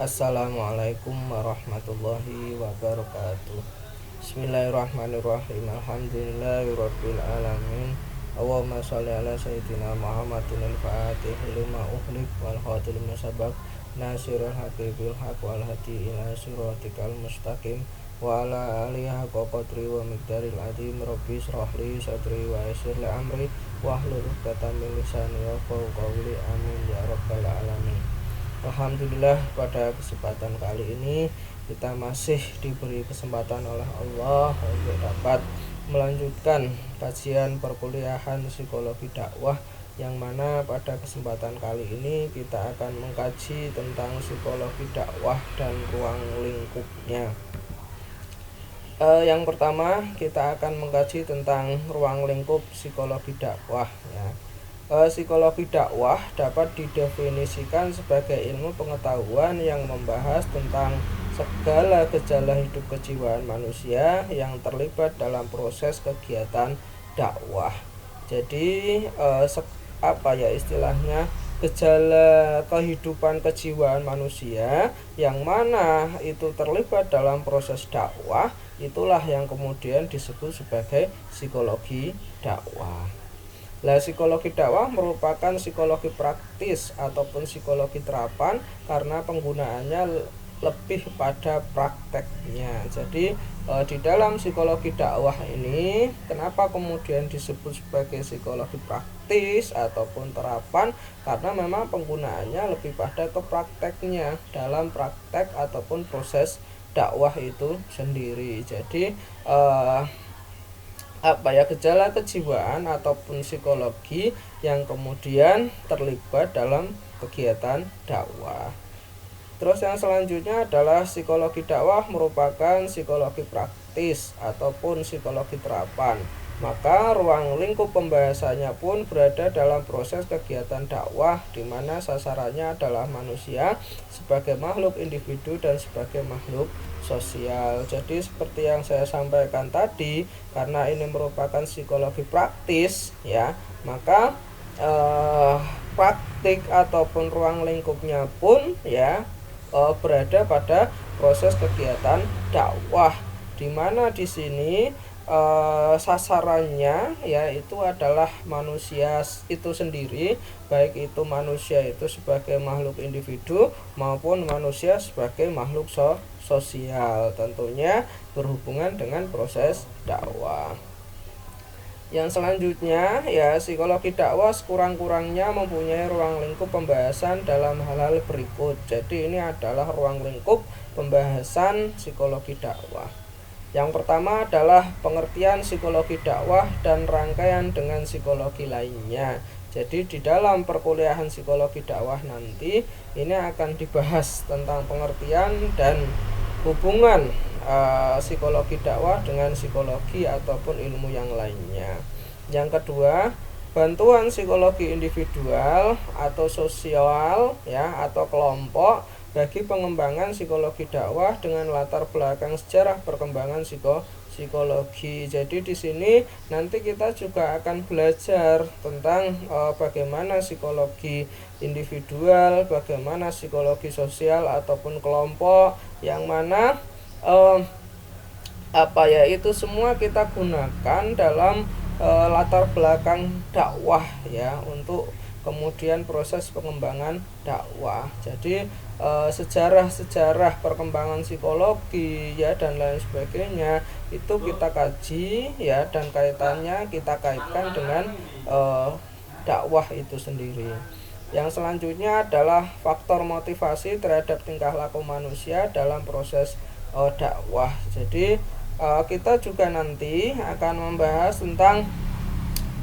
Assalamualaikum warahmatullahi wabarakatuh. Bismillahirrahmanirrahim. Alhamdulillahirabbil alamin. Allahumma shalli ala sayyidina Muhammadin al-fatih lima ughliq wal khatim lima sabaq nasirul haqqi bil haqq wal hadi ila siratikal mustaqim wa ala alihi haqqa qadri wa miqdaril azim. Rabbi shrah li sadri wa yassir li amri wahlul 'uqdatam min lisani yafqahu qawli. Amin ya rabbal alamin. Alhamdulillah, pada kesempatan kali ini kita masih diberi kesempatan oleh Allah untuk dapat melanjutkan kajian perkuliahan psikologi dakwah, yang mana pada kesempatan kali ini kita akan mengkaji tentang psikologi dakwah dan ruang lingkupnya. Yang pertama, kita akan mengkaji tentang ruang lingkup psikologi dakwah, ya. Psikologi dakwah dapat didefinisikan sebagai ilmu pengetahuan yang membahas tentang segala gejala hidup kejiwaan manusia yang terlibat dalam proses kegiatan dakwah. Jadi istilahnya gejala kehidupan kejiwaan manusia yang mana itu terlibat dalam proses dakwah, itulah yang kemudian disebut sebagai psikologi dakwah. Psikologi dakwah merupakan psikologi praktis ataupun psikologi terapan karena penggunaannya lebih pada prakteknya. Jadi di dalam psikologi dakwah ini, kenapa kemudian disebut sebagai psikologi praktis ataupun terapan? Karena memang penggunaannya lebih pada ke prakteknya dalam praktek ataupun proses dakwah itu sendiri. Jadi gejala kejiwaan ataupun psikologi yang kemudian terlibat dalam kegiatan dakwah. Terus yang selanjutnya adalah psikologi dakwah merupakan psikologi praktis ataupun psikologi terapan. Maka ruang lingkup pembahasannya pun berada dalam proses kegiatan dakwah, di mana sasarannya adalah manusia sebagai makhluk individu dan sebagai makhluk sosial. Jadi seperti yang saya sampaikan tadi, karena ini merupakan psikologi praktis, ya, maka praktik ataupun ruang lingkupnya pun, ya, berada pada proses kegiatan dakwah, di mana di sini sasarannya yaitu adalah manusia itu sendiri, baik itu manusia itu sebagai makhluk individu maupun manusia sebagai makhluk sosial, tentunya berhubungan dengan proses dakwah. Yang selanjutnya, ya, psikologi dakwah sekurang-kurangnya mempunyai ruang lingkup pembahasan dalam hal-hal berikut. Jadi ini adalah ruang lingkup pembahasan psikologi dakwah. Yang pertama adalah pengertian psikologi dakwah dan rangkaian dengan psikologi lainnya. Jadi di dalam perkuliahan psikologi dakwah nanti ini akan dibahas tentang pengertian dan hubungan psikologi dakwah dengan psikologi ataupun ilmu yang lainnya. Yang kedua, bantuan psikologi individual atau sosial, ya, atau kelompok bagi pengembangan psikologi dakwah dengan latar belakang sejarah perkembangan psikologi. Jadi di sini nanti kita juga akan belajar tentang bagaimana psikologi individual, bagaimana psikologi sosial ataupun kelompok, yang mana itu semua kita gunakan dalam latar belakang dakwah, ya, untuk kemudian proses pengembangan dakwah. Jadi sejarah perkembangan psikologi, ya, dan lain sebagainya itu kita kaji, ya, dan kaitannya kita kaitkan dengan dakwah itu sendiri. Yang selanjutnya adalah faktor motivasi terhadap tingkah laku manusia dalam proses dakwah. Jadi kita juga nanti akan membahas tentang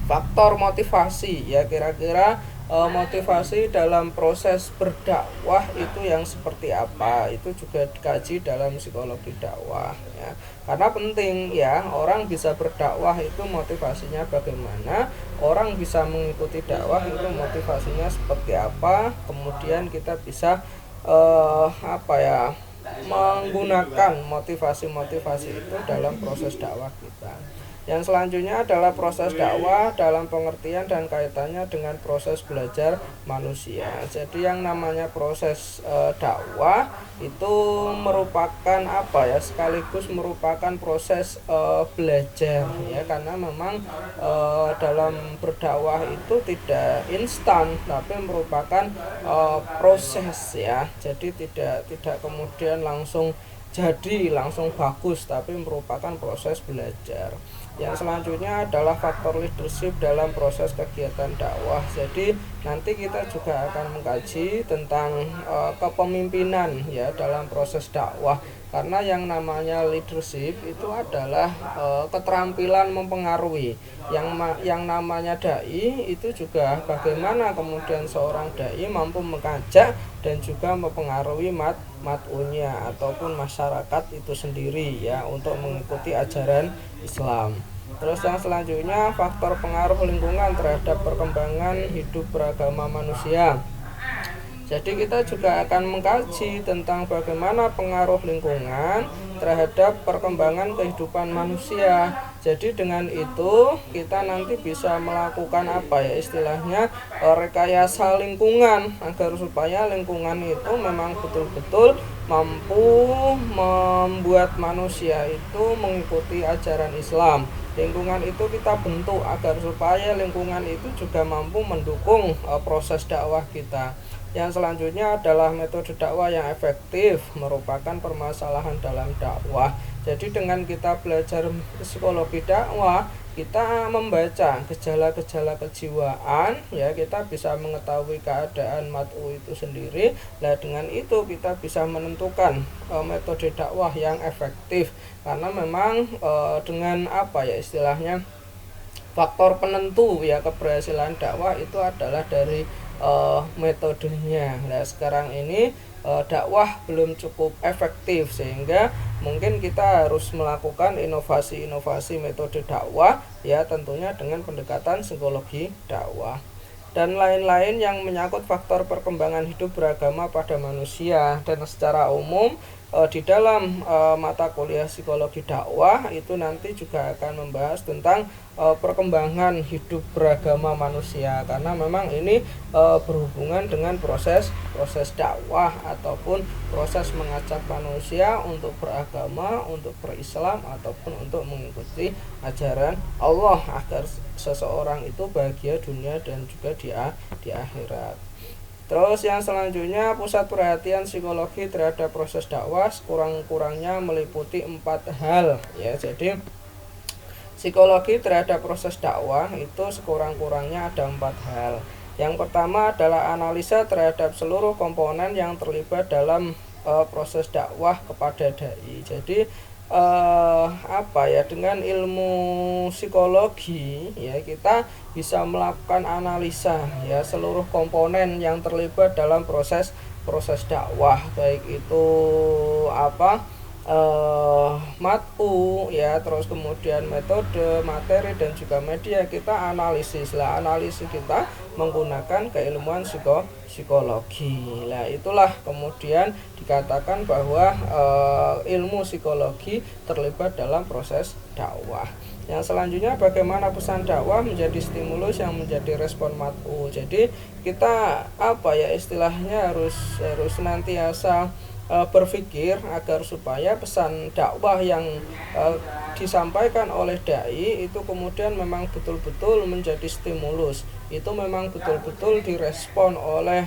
faktor motivasi, ya, kira-kira motivasi dalam proses berdakwah itu yang seperti apa, itu juga dikaji dalam psikologi dakwah, ya. Karena penting, ya, orang bisa berdakwah itu motivasinya bagaimana, orang bisa mengikuti dakwah itu motivasinya seperti apa, kemudian kita bisa menggunakan motivasi-motivasi itu dalam proses dakwah kita. Yang selanjutnya adalah proses dakwah dalam pengertian dan kaitannya dengan proses belajar manusia. Jadi yang namanya proses dakwah itu merupakan apa ya, sekaligus merupakan proses belajar ya, karena memang dalam berdakwah itu tidak instan tapi merupakan proses ya. Jadi tidak kemudian langsung jadi langsung bagus, tapi merupakan proses belajar. Yang selanjutnya adalah faktor leadership dalam proses kegiatan dakwah. Jadi nanti kita juga akan mengkaji tentang kepemimpinan ya dalam proses dakwah. Karena yang namanya leadership itu adalah keterampilan mempengaruhi. Yang namanya dai itu juga bagaimana kemudian seorang dai mampu mengajak dan juga mempengaruhi mat'unya ataupun masyarakat itu sendiri ya untuk mengikuti ajaran Islam. Terus yang selanjutnya faktor pengaruh lingkungan terhadap perkembangan hidup beragama manusia. Jadi kita juga akan mengkaji tentang bagaimana pengaruh lingkungan terhadap perkembangan kehidupan manusia. Jadi dengan itu kita nanti bisa melakukan apa ya istilahnya rekayasa lingkungan agar supaya lingkungan itu memang betul-betul mampu membuat manusia itu mengikuti ajaran Islam. Lingkungan itu kita bentuk agar supaya lingkungan itu juga mampu mendukung proses dakwah kita. Yang selanjutnya adalah metode dakwah yang efektif merupakan permasalahan dalam dakwah. Jadi dengan kita belajar psikologi dakwah, kita membaca gejala-gejala kejiwaan ya, kita bisa mengetahui keadaan mat'u itu sendiri. Nah dengan itu kita bisa menentukan metode dakwah yang efektif, karena memang dengan apa ya istilahnya faktor penentu ya keberhasilan dakwah itu adalah dari metodenya. Nah sekarang ini dakwah belum cukup efektif, sehingga mungkin kita harus melakukan inovasi-inovasi metode dakwah ya, tentunya dengan pendekatan psikologi dakwah dan lain-lain yang menyangkut faktor perkembangan hidup beragama pada manusia. Dan secara umum di dalam mata kuliah psikologi dakwah itu nanti juga akan membahas tentang perkembangan hidup beragama manusia, karena memang ini berhubungan dengan proses dakwah ataupun proses mengajak manusia untuk beragama, untuk berislam ataupun untuk mengikuti ajaran Allah agar seseorang itu bahagia dunia dan juga di akhirat. Terus yang selanjutnya, pusat perhatian psikologi terhadap proses dakwah kurang-kurangnya meliputi 4 hal ya. Jadi psikologi terhadap proses dakwah itu sekurang-kurangnya ada 4 hal. Yang pertama adalah analisa terhadap seluruh komponen yang terlibat dalam proses dakwah kepada dai. Jadi apa ya, dengan ilmu psikologi ya kita bisa melakukan analisa ya seluruh komponen yang terlibat dalam proses dakwah, baik itu apa mat'u ya, terus kemudian metode, materi dan juga media. Kita analisis lah, analisis kita menggunakan keilmuan psikologi. Nah itulah kemudian dikatakan bahwa ilmu psikologi terlibat dalam proses dakwah. Yang selanjutnya, bagaimana pesan dakwah menjadi stimulus yang menjadi respon mat'u. Jadi kita apa ya istilahnya harus senantiasa berpikir agar supaya pesan dakwah yang disampaikan oleh dai itu kemudian memang betul-betul menjadi stimulus, itu memang betul-betul direspon oleh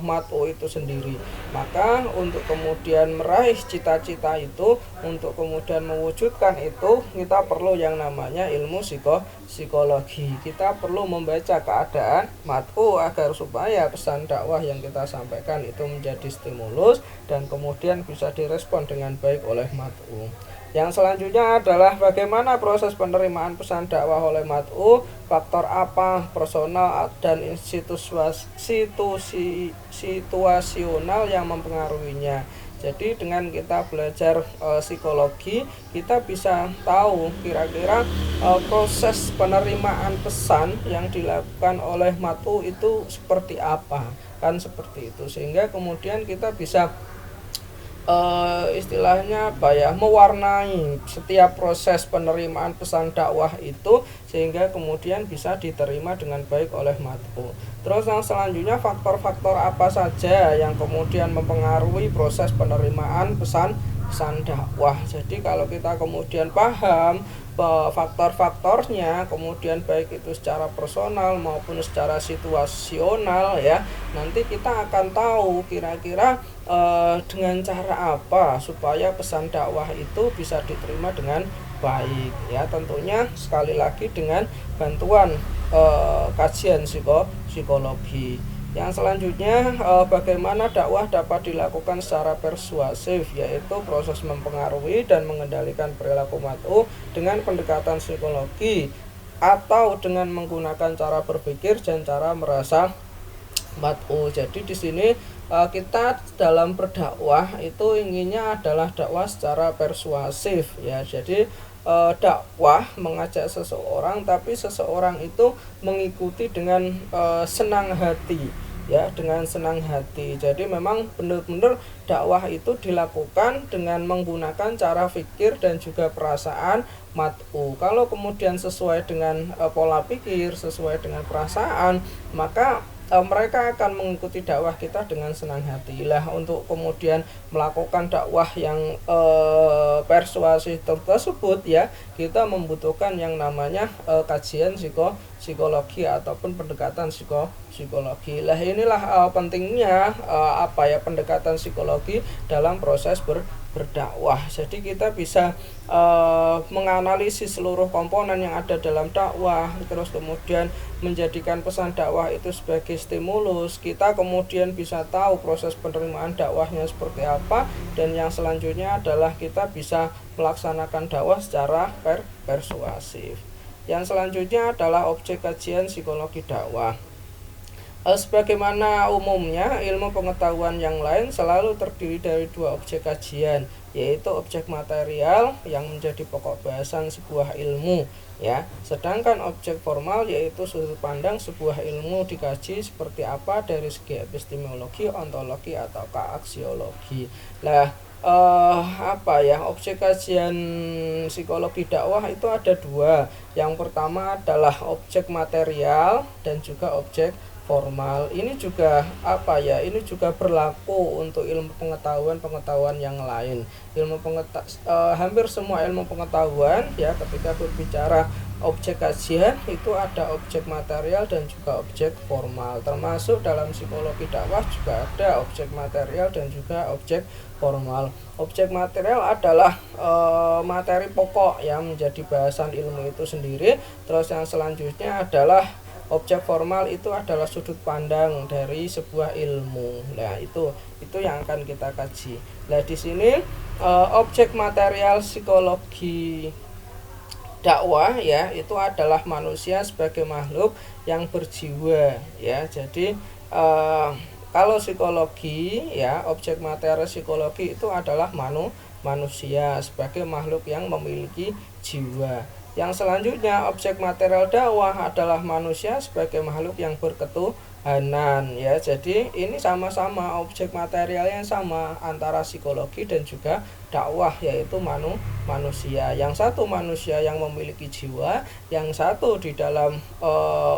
mat'u itu sendiri. Maka untuk kemudian meraih cita-cita itu, untuk kemudian mewujudkan itu, kita perlu yang namanya ilmu psikologi. Kita perlu membaca keadaan mat'u agar supaya pesan dakwah yang kita sampaikan itu menjadi stimulus dan kemudian bisa direspon dengan baik oleh mat'u. Yang selanjutnya adalah bagaimana proses penerimaan pesan dakwah oleh mat'u, faktor apa personal dan situasional yang mempengaruhinya. Jadi dengan kita belajar psikologi, kita bisa tahu kira-kira proses penerimaan pesan yang dilakukan oleh mat'u itu seperti apa, kan seperti itu, sehingga kemudian kita bisa istilahnya apa ya, mewarnai setiap proses penerimaan pesan dakwah itu sehingga kemudian bisa diterima dengan baik oleh mat'u. Terus yang selanjutnya, faktor-faktor apa saja yang kemudian mempengaruhi proses penerimaan pesan dakwah. Jadi kalau kita kemudian paham faktor-faktornya, kemudian baik itu secara personal maupun secara situasional ya, nanti kita akan tahu kira-kira dengan cara apa supaya pesan dakwah itu bisa diterima dengan baik ya. Tentunya sekali lagi dengan bantuan kajian psikologi. Yang selanjutnya, bagaimana dakwah dapat dilakukan secara persuasif, yaitu proses mempengaruhi dan mengendalikan perilaku mat'u dengan pendekatan psikologi atau dengan menggunakan cara berpikir dan cara merasa mat'u. Jadi di sini kita dalam berdakwah itu inginnya adalah dakwah secara persuasif ya. Jadi dakwah mengajak seseorang, tapi seseorang itu mengikuti dengan senang hati ya, dengan senang hati. Jadi memang benar-benar dakwah itu dilakukan dengan menggunakan cara fikir dan juga perasaan mat'u. Kalau kemudian sesuai dengan pola pikir, sesuai dengan perasaan, maka mereka akan mengikuti dakwah kita dengan senang hati. Lah untuk kemudian melakukan dakwah yang persuasif tersebut ya, kita membutuhkan yang namanya kajian psikologi ataupun pendekatan psikologi. Lah inilah pentingnya pendekatan psikologi dalam proses berdakwah. Jadi kita bisa menganalisis seluruh komponen yang ada dalam dakwah, terus kemudian menjadikan pesan dakwah itu sebagai stimulus. Kita kemudian bisa tahu proses penerimaan dakwahnya seperti apa, dan yang selanjutnya adalah kita bisa melaksanakan dakwah secara persuasif. Yang selanjutnya adalah objek kajian psikologi dakwah. Sebagaimana umumnya ilmu pengetahuan yang lain selalu terdiri dari dua objek kajian, yaitu objek material yang menjadi pokok bahasan sebuah ilmu ya, sedangkan objek formal yaitu sudut pandang sebuah ilmu dikaji seperti apa dari segi epistemologi, ontologi atau aksiologi. Nah, objek kajian psikologi dakwah itu ada dua. Yang pertama adalah objek material dan juga objek formal. Ini juga ini juga berlaku untuk ilmu pengetahuan yang lain. Hampir semua ilmu pengetahuan ya, ketika berbicara objek kajian itu ada objek material dan juga objek formal. Termasuk dalam psikologi dakwah juga ada objek material dan juga objek formal. Objek material adalah materi pokok yang menjadi bahasan ilmu itu sendiri. Terus yang selanjutnya adalah objek formal, itu adalah sudut pandang dari sebuah ilmu. Nah, itu yang akan kita kaji. Nah, di sini objek material psikologi dakwah ya, itu adalah manusia sebagai makhluk yang berjiwa ya. Jadi kalau psikologi ya, objek material psikologi itu adalah manusia sebagai makhluk yang memiliki jiwa. Yang selanjutnya, objek material dakwah adalah manusia sebagai makhluk yang berketuhanan ya. Jadi ini sama-sama objek material yang sama antara psikologi dan juga dakwah, yaitu manusia. Yang satu manusia yang memiliki jiwa, yang satu di dalam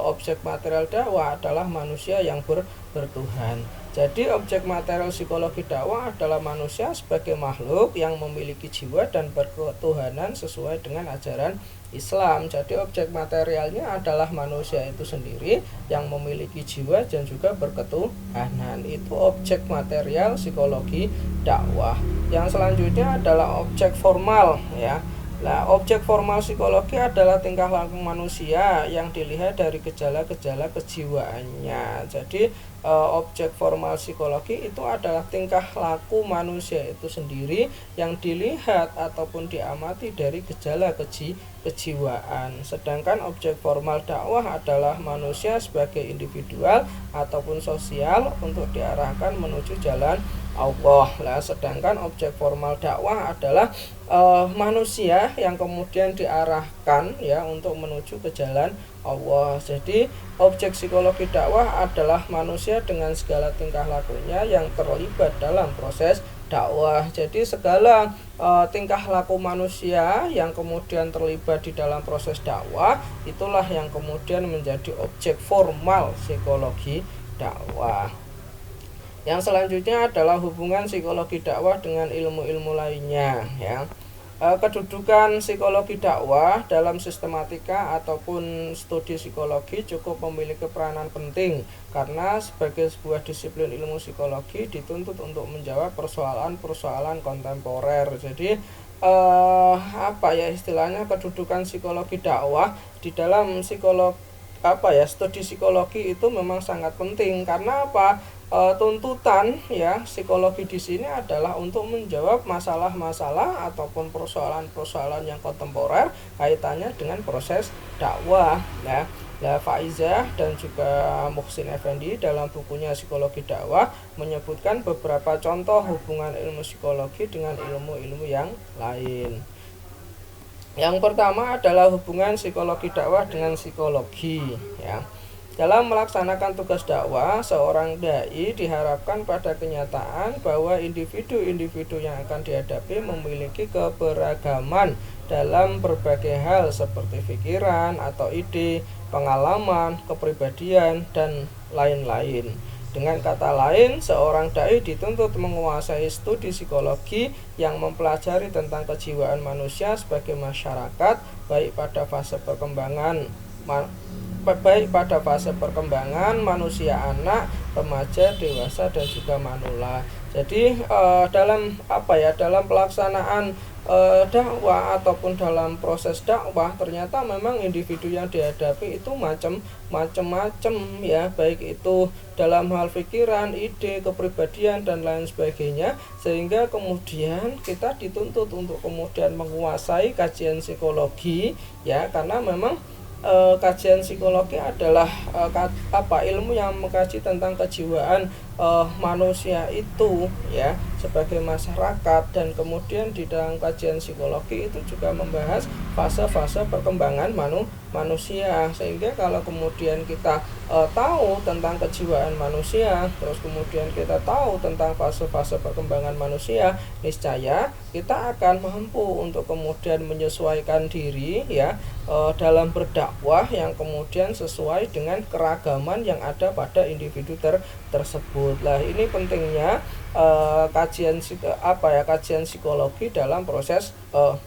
objek material dakwah adalah manusia yang bertuhan. Jadi objek material psikologi dakwah adalah manusia sebagai makhluk yang memiliki jiwa dan berketuhanan sesuai dengan ajaran Islam. Jadi objek materialnya adalah manusia itu sendiri yang memiliki jiwa dan juga berketuhanan. Itu objek material psikologi dakwah. Yang selanjutnya adalah objek formal ya. Nah, objek formal psikologi adalah tingkah laku manusia yang dilihat dari gejala-gejala kejiwaannya. Jadi objek formal psikologi itu adalah tingkah laku manusia itu sendiri yang dilihat ataupun diamati dari gejala kejiwaan. Sedangkan objek formal dakwah adalah manusia sebagai individual ataupun sosial untuk diarahkan menuju jalan Allah. Nah, sedangkan objek formal dakwah adalah manusia yang kemudian diarahkan ya untuk menuju ke jalan Allah. Jadi objek psikologi dakwah adalah manusia dengan segala tingkah lakunya yang terlibat dalam proses dakwah. Jadi segala tingkah laku manusia yang kemudian terlibat di dalam proses dakwah, itulah yang kemudian menjadi objek formal psikologi dakwah. Yang selanjutnya adalah hubungan psikologi dakwah dengan ilmu-ilmu lainnya, ya. Kedudukan psikologi dakwah dalam sistematika ataupun studi psikologi cukup memiliki peranan penting, karena sebagai sebuah disiplin ilmu psikologi dituntut untuk menjawab persoalan-persoalan kontemporer. Jadi istilahnya kedudukan psikologi dakwah di dalam studi psikologi itu memang sangat penting. Karena tuntutan ya psikologi di sini adalah untuk menjawab masalah-masalah ataupun persoalan-persoalan yang kontemporer kaitannya dengan proses dakwah, ya. Faizah dan juga Muhsin Effendi dalam bukunya Psikologi Dakwah menyebutkan beberapa contoh hubungan ilmu psikologi dengan ilmu-ilmu yang lain. Yang pertama adalah hubungan psikologi dakwah dengan psikologi, ya. Dalam melaksanakan tugas dakwah, seorang dai diharapkan pada kenyataan bahwa individu-individu yang akan dihadapi memiliki keberagaman dalam berbagai hal seperti pikiran atau ide, pengalaman, kepribadian, dan lain-lain. Dengan kata lain, seorang dai dituntut menguasai studi psikologi yang mempelajari tentang kejiwaan manusia sebagai masyarakat, baik pada fase perkembangan manusia anak, remaja, dewasa, dan juga manula. Jadi dalam pelaksanaan dakwah ataupun dalam proses dakwah, ternyata memang individu yang dihadapi itu macam-macam, ya, baik itu dalam hal pikiran, ide, kepribadian, dan lain sebagainya, sehingga kemudian kita dituntut untuk kemudian menguasai kajian psikologi, ya, karena memang kajian psikologi adalah ilmu yang mengkaji tentang kejiwaan manusia itu, ya, sebagai masyarakat. Dan kemudian di dalam kajian psikologi itu juga membahas fase-fase perkembangan manusia, sehingga kalau kemudian kita tahu tentang kejiwaan manusia, terus kemudian kita tahu tentang fase-fase perkembangan manusia, niscaya kita akan mampu untuk kemudian menyesuaikan diri, ya, dalam berdakwah yang kemudian sesuai dengan keragaman yang ada pada individu tersebut. Lah, ini pentingnya kajian psikologi dalam proses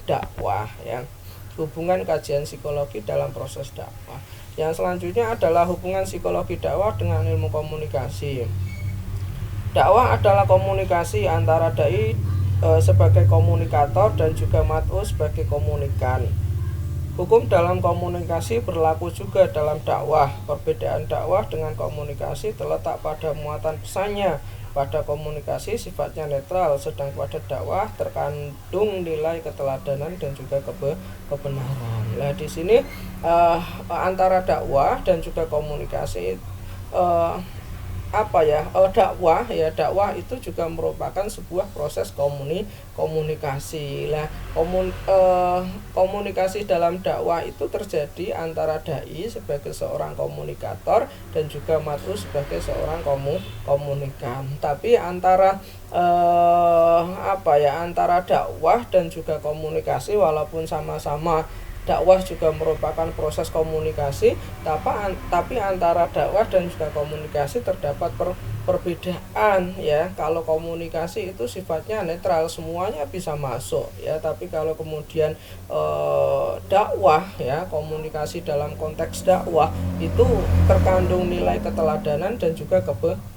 dakwah, ya. Hubungan kajian psikologi dalam proses dakwah. Yang selanjutnya adalah hubungan psikologi dakwah dengan ilmu komunikasi. Dakwah adalah komunikasi antara dai sebagai komunikator dan juga mat'u sebagai komunikan. Hukum dalam komunikasi berlaku juga dalam dakwah. Perbedaan dakwah dengan komunikasi terletak pada muatan pesannya. Pada komunikasi sifatnya netral, sedang pada dakwah terkandung nilai keteladanan dan juga kebenaran. Nah, di sini antara dakwah dan juga komunikasi dakwah itu juga merupakan sebuah proses komunikasi. Lah, komunikasi dalam dakwah itu terjadi antara dai sebagai seorang komunikator dan juga mat'u sebagai seorang komunikan. Tapi antara dakwah dan juga komunikasi, walaupun sama-sama dakwah juga merupakan proses komunikasi, tapi antara dakwah dan juga komunikasi terdapat perbedaan, ya. Kalau komunikasi itu sifatnya netral, semuanya bisa masuk, ya. Tapi kalau kemudian dakwah, ya, komunikasi dalam konteks dakwah itu terkandung nilai keteladanan dan juga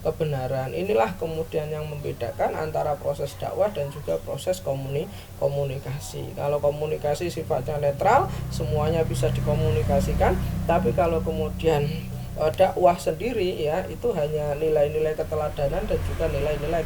kebenaran. Inilah kemudian yang membedakan antara proses dakwah dan juga proses komunikasi. Kalau komunikasi sifatnya netral, semuanya bisa dikomunikasikan. Tapi kalau kemudian dakwah sendiri, ya, itu hanya nilai-nilai keteladanan dan juga nilai-nilai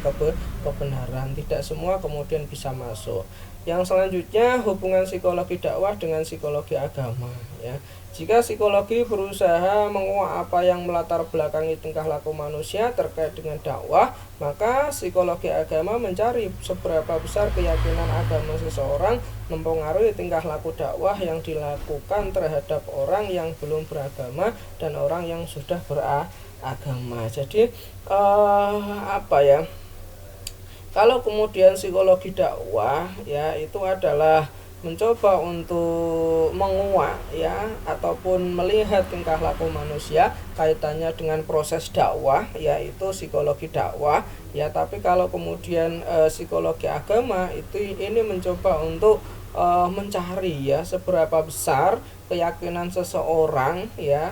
kebenaran. Tidak semua kemudian bisa masuk. Yang selanjutnya hubungan psikologi dakwah dengan psikologi agama. ya. Jika psikologi berusaha menguak apa yang melatar belakangi tingkah laku manusia terkait dengan dakwah, maka psikologi agama mencari seberapa besar keyakinan agama seseorang mempengaruhi tingkah laku dakwah yang dilakukan terhadap orang yang belum beragama dan orang yang sudah beragama. Jadi kalau kemudian psikologi dakwah ya itu adalah mencoba untuk menguak ya ataupun melihat tingkah laku manusia kaitannya dengan proses dakwah, yaitu psikologi dakwah ya. Tapi kalau kemudian psikologi agama ini mencoba untuk mencari ya seberapa besar keyakinan seseorang ya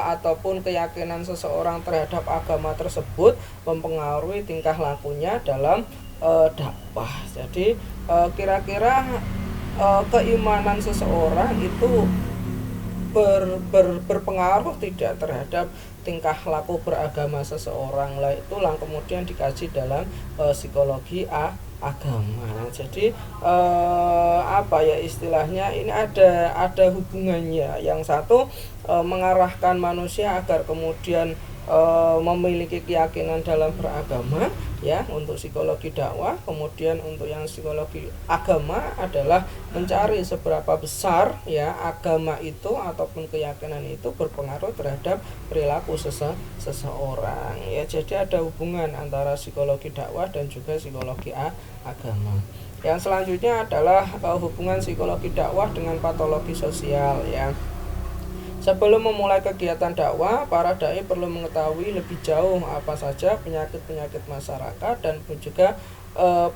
ataupun keyakinan seseorang terhadap agama tersebut mempengaruhi tingkah lakunya dalam dakwah. Jadi kira-kira keimanan seseorang itu berpengaruh tidak terhadap tingkah laku beragama seseorang lah, itulah kemudian dikaji dalam psikologi agama. Jadi istilahnya ini ada hubungannya. Yang satu mengarahkan manusia agar kemudian memiliki keyakinan dalam beragama ya untuk psikologi dakwah. Kemudian untuk yang psikologi agama adalah mencari seberapa besar ya agama itu ataupun keyakinan itu berpengaruh terhadap perilaku seseorang ya. Jadi ada hubungan antara psikologi dakwah dan juga psikologi agama. Yang selanjutnya adalah hubungan psikologi dakwah dengan patologi sosial ya. Sebelum memulai kegiatan dakwah, para dai perlu mengetahui lebih jauh apa saja penyakit-penyakit masyarakat dan juga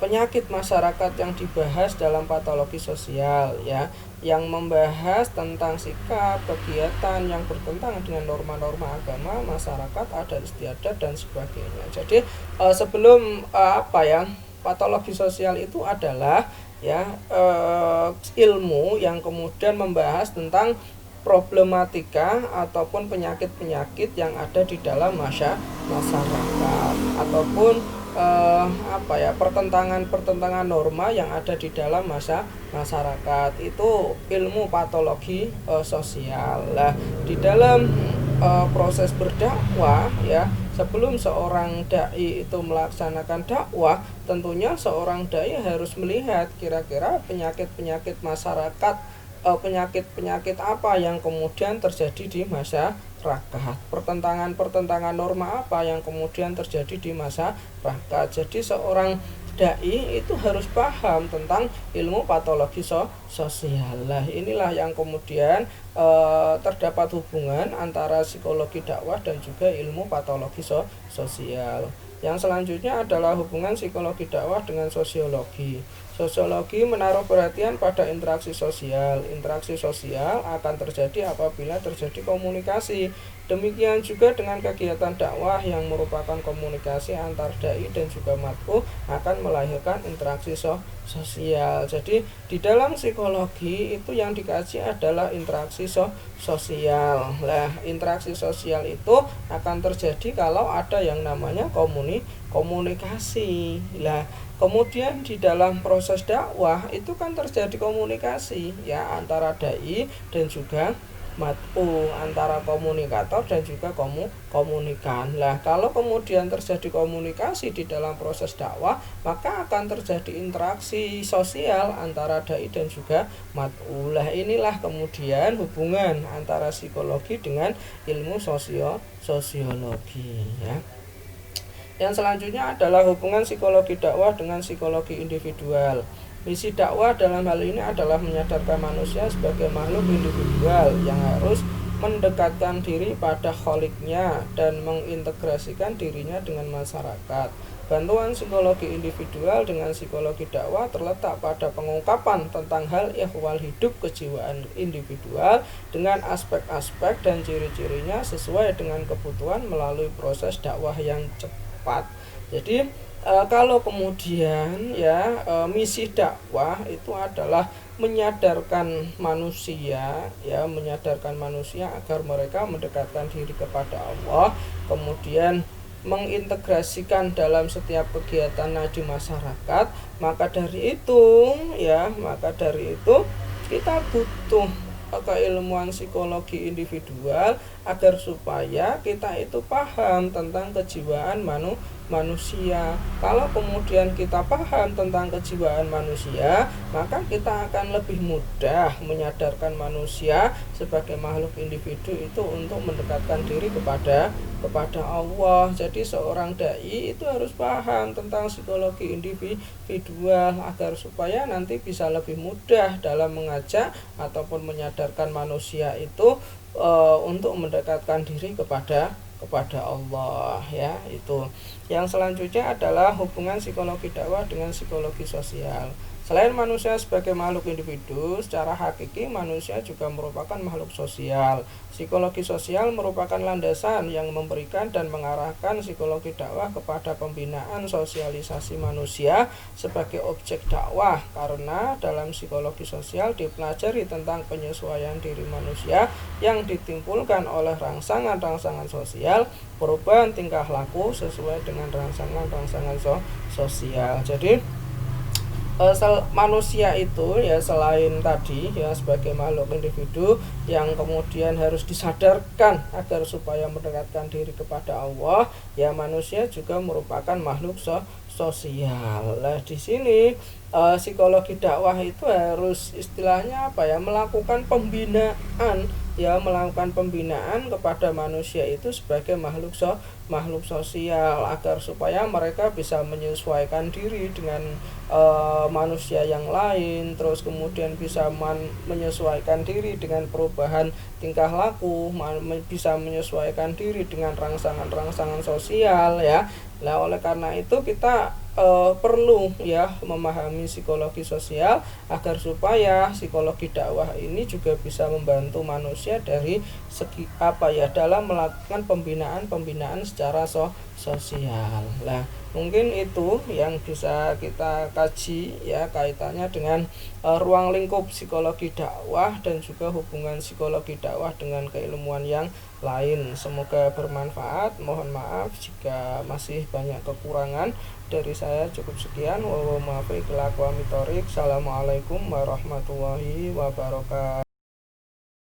penyakit masyarakat yang dibahas dalam patologi sosial ya, yang membahas tentang sikap, kegiatan yang bertentangan dengan norma-norma agama, masyarakat, adat istiadat dan sebagainya. Jadi sebelum patologi sosial itu adalah ilmu yang kemudian membahas tentang problematika ataupun penyakit-penyakit yang ada di dalam masyarakat ataupun pertentangan norma yang ada di dalam masyarakat. Itu ilmu patologi sosial. Lah di dalam proses berdakwah ya, sebelum seorang dai itu melaksanakan dakwah, tentunya seorang dai harus melihat kira-kira penyakit-penyakit masyarakat, penyakit-penyakit apa yang kemudian terjadi di masyarakat, pertentangan norma apa yang kemudian terjadi di masyarakat. Jadi seorang dai itu harus paham tentang ilmu patologi sosial. Lah inilah yang kemudian terdapat hubungan antara psikologi dakwah dan juga ilmu patologi sosial. Yang selanjutnya adalah hubungan psikologi dakwah dengan sosiologi. Sosiologi menaruh perhatian pada interaksi sosial. Interaksi sosial akan terjadi apabila terjadi komunikasi. Demikian juga dengan kegiatan dakwah yang merupakan komunikasi antar dai dan juga matbu'h akan melahirkan interaksi sosial. Jadi di dalam psikologi itu yang dikaji adalah interaksi sosial. Nah, interaksi sosial itu akan terjadi kalau ada yang namanya komunikasi. Nah, kemudian di dalam proses dakwah itu kan terjadi komunikasi ya antara dai dan juga matbu'h, antara komunikator dan juga komunikan. Lah kalau kemudian terjadi komunikasi di dalam proses dakwah, maka akan terjadi interaksi sosial antara dai dan juga matbu'h. Lah inilah kemudian hubungan antara psikologi dengan ilmu sosiologi ya. Yang selanjutnya adalah hubungan psikologi dakwah dengan psikologi individual. Misi dakwah dalam hal ini adalah menyadarkan manusia sebagai makhluk individual yang harus mendekatkan diri pada kholiknya dan mengintegrasikan dirinya dengan masyarakat. Bantuan psikologi individual dengan psikologi dakwah terletak pada pengungkapan tentang hal ihwal hidup kejiwaan individual dengan aspek-aspek dan ciri-cirinya sesuai dengan kebutuhan melalui proses dakwah yang cepat. Jadi kalau kemudian misi dakwah itu adalah menyadarkan manusia agar mereka mendekatkan diri kepada Allah, kemudian mengintegrasikan dalam setiap kegiatan di masyarakat. Maka dari itu kita butuh keilmuan psikologi individual agar supaya kita itu paham tentang kejiwaan manusia. Kalau kemudian kita paham tentang kejiwaan manusia, maka kita akan lebih mudah menyadarkan manusia sebagai makhluk individu itu untuk mendekatkan diri kepada Allah. Jadi seorang dai itu harus paham tentang psikologi individual agar supaya nanti bisa lebih mudah dalam mengajak ataupun menyadarkan manusia itu untuk mendekatkan diri kepada Allah, ya. Itu yang selanjutnya adalah hubungan psikologi dakwah dengan psikologi sosial. Selain manusia sebagai makhluk individu, secara hakiki manusia juga merupakan makhluk sosial. Psikologi sosial merupakan landasan yang memberikan dan mengarahkan psikologi dakwah kepada pembinaan sosialisasi manusia sebagai objek dakwah, karena dalam psikologi sosial dipelajari tentang penyesuaian diri manusia yang ditimbulkan oleh rangsangan-rangsangan sosial, perubahan tingkah laku sesuai dengan rangsangan-rangsangan sosial. Jadi manusia itu ya selain tadi ya sebagai makhluk individu yang kemudian harus disadarkan agar supaya mendekatkan diri kepada Allah, ya manusia juga merupakan makhluk sosial. Nah, di sini psikologi dakwah itu harus istilahnya apa ya, melakukan pembinaan kepada manusia itu sebagai makhluk sosial agar supaya mereka bisa menyesuaikan diri dengan manusia yang lain, terus kemudian bisa menyesuaikan diri dengan perubahan tingkah laku, bisa menyesuaikan diri dengan rangsangan-rangsangan sosial, ya. Nah, oleh karena itu kita perlu ya memahami psikologi sosial agar supaya psikologi dakwah ini juga bisa membantu manusia dari segi dalam melakukan pembinaan secara sosial. Nah, mungkin itu yang bisa kita kaji ya kaitannya dengan ruang lingkup psikologi dakwah dan juga hubungan psikologi dakwah dengan keilmuan yang lain. Semoga bermanfaat. Mohon maaf jika masih banyak kekurangan. Dari saya cukup sekian. Assalamualaikum warahmatullahi wabarakatuh.